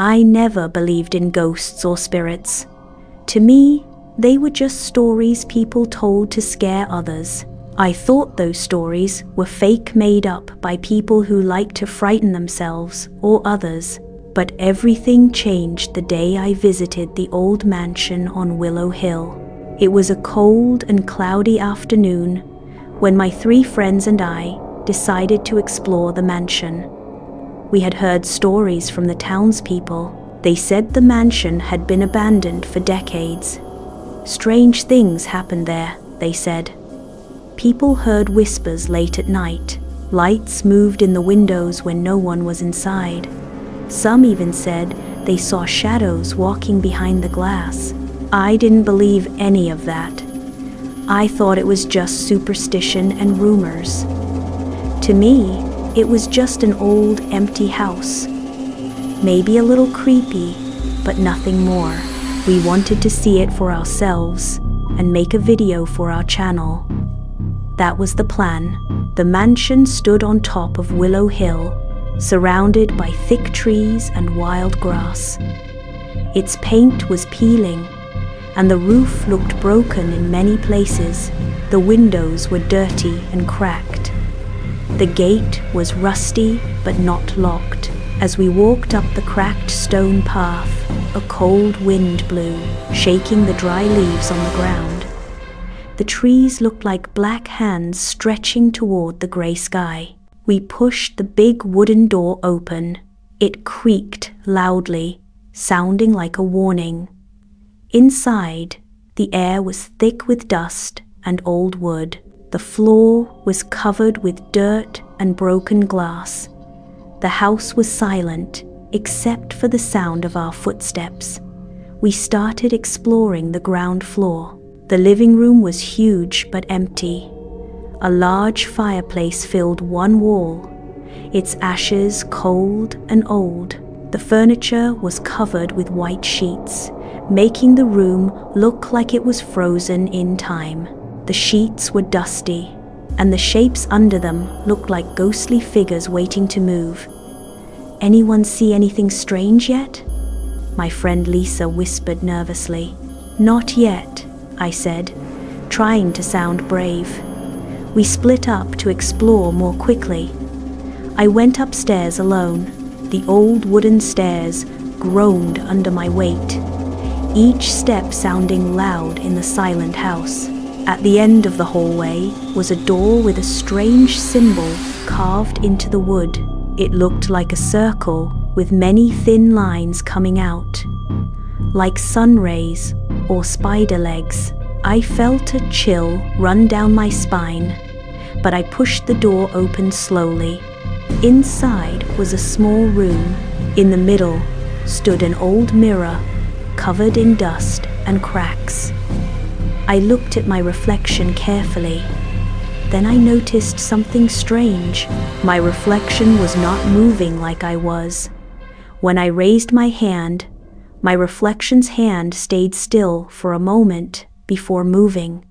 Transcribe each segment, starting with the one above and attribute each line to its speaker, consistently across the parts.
Speaker 1: I never believed in ghosts or spirits. To me, they were just stories people told to scare others. I thought those stories were fake, made up by people who like to frighten themselves or others. But everything changed the day I visited the old mansion on Willow Hill. It was a cold and cloudy afternoon when my 3 friends and I decided to explore the mansion. We had heard stories from the townspeople. They said the mansion had been abandoned for decades. Strange things happened there, they said. People heard whispers late at night. Lights moved in the windows when no one was inside. Some even said they saw shadows walking behind the glass. I didn't believe any of that. I thought it was just superstition and rumors. To me, it was just an old, empty house. Maybe a little creepy, but nothing more. We wanted to see it for ourselves and make a video for our channel. That was the plan. The mansion stood on top of Willow Hill, surrounded by thick trees and wild grass. Its paint was peeling, and the roof looked broken in many places. The windows were dirty and cracked. The gate was rusty but not locked. As we walked up the cracked stone path, a cold wind blew, shaking the dry leaves on the ground. The trees looked like black hands stretching toward the gray sky. We pushed the big wooden door open. It creaked loudly, sounding like a warning. Inside, the air was thick with dust and old wood. The floor was covered with dirt and broken glass. The house was silent, except for the sound of our footsteps. We started exploring the ground floor. The living room was huge but empty. A large fireplace filled one wall, its ashes cold and old. The furniture was covered with white sheets, making the room look like it was frozen in time. The sheets were dusty, and the shapes under them looked like ghostly figures waiting to move. "Anyone see anything strange yet?" My friend Lisa whispered nervously. "Not yet," I said, trying to sound brave. We split up to explore more quickly. I went upstairs alone. The old wooden stairs groaned under my weight, each step sounding loud in the silent house. At the end of the hallway was a door with a strange symbol carved into the wood. It looked like a circle with many thin lines coming out, like sun rays or spider legs. I felt a chill run down my spine, but I pushed the door open slowly. Inside was a small room. In the middle stood an old mirror covered in dust and cracks. I looked at my reflection carefully. Then I noticed something strange. My reflection was not moving like I was. When I raised my hand, my reflection's hand stayed still for a moment before moving.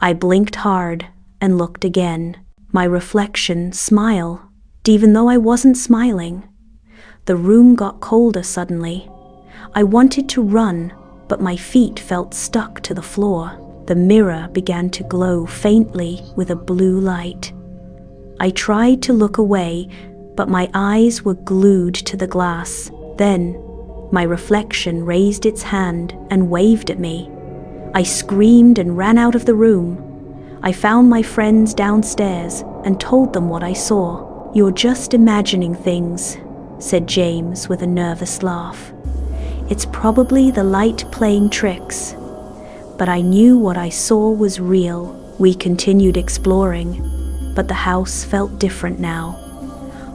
Speaker 1: I blinked hard and looked again. My reflection smiled, even though I wasn't smiling. The room got colder suddenly. I wanted to run, but my feet felt stuck to the floor. The mirror began to glow faintly with a blue light. I tried to look away, but my eyes were glued to the glass. Then, my reflection raised its hand and waved at me. I screamed and ran out of the room. I found my friends downstairs and told them what I saw. "You're just imagining things," said James with a nervous laugh. "It's probably the light playing tricks." But I knew what I saw was real. We continued exploring, but the house felt different now.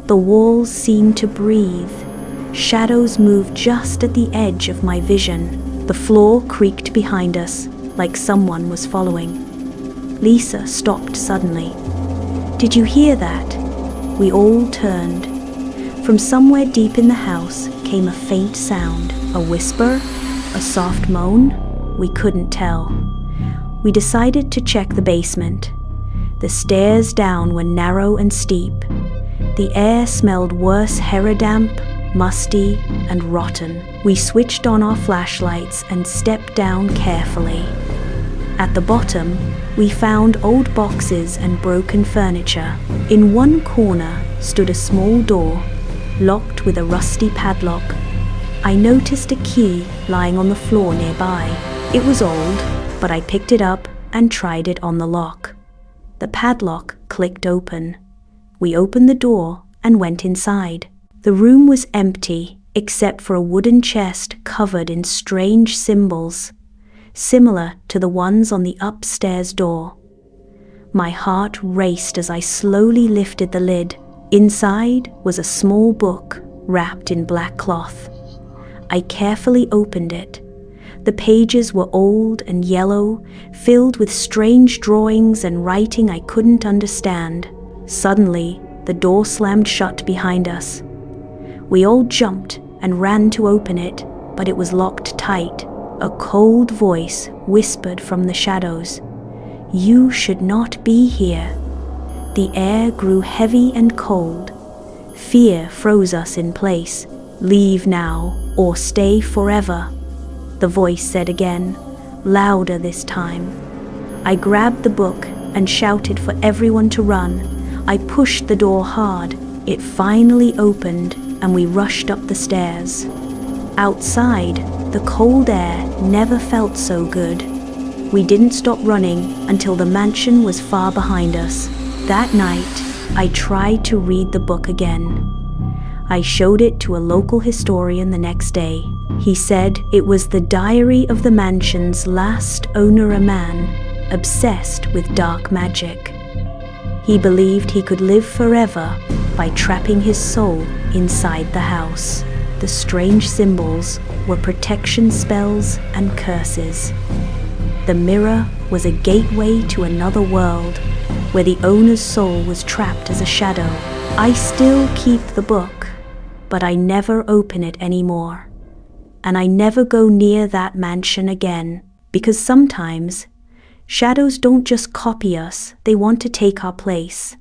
Speaker 1: The walls seemed to breathe. Shadows moved just at the edge of my vision. The floor creaked behind us, like someone was following. Lisa stopped suddenly. "Did you hear that?" We all turned. From somewhere deep in the house came a faint sound. A whisper? A soft moan? We couldn't tell. We decided to check the basement. The stairs down were narrow and steep. The air smelled worse, hair damp musty and rotten. We switched on our flashlights and stepped down carefully. At the bottom, we found old boxes and broken furniture. In one corner stood a small door, locked with a rusty padlock. I noticed a key lying on the floor nearby. It was old, but I picked it up and tried it on the lock. The padlock clicked open. We opened the door and went inside. The room was empty, except for a wooden chest covered in strange symbols, similar to the ones on the upstairs door. My heart raced as I slowly lifted the lid. Inside was a small book wrapped in black cloth. I carefully opened it. The pages were old and yellow, filled with strange drawings and writing I couldn't understand. Suddenly, the door slammed shut behind us. We all jumped and ran to open it, but it was locked tight. A cold voice whispered from the shadows, "You should not be here." The air grew heavy and cold. Fear froze us in place. "Leave now, or stay forever," the voice said again, louder this time. I grabbed the book and shouted for everyone to run. I pushed the door hard. It finally opened, and we rushed up the stairs. Outside, the cold air never felt so good. We didn't stop running until the mansion was far behind us. That night, I tried to read the book again. I showed it to a local historian the next day. He said it was the diary of the mansion's last owner, a man obsessed with dark magic. He believed he could live forever by trapping his soul inside the house. The strange symbols were protection spells and curses. The mirror was a gateway to another world, where the owner's soul was trapped as a shadow. I still keep the book, but I never open it anymore. And I never go near that mansion again, because sometimes shadows don't just copy us, they want to take our place.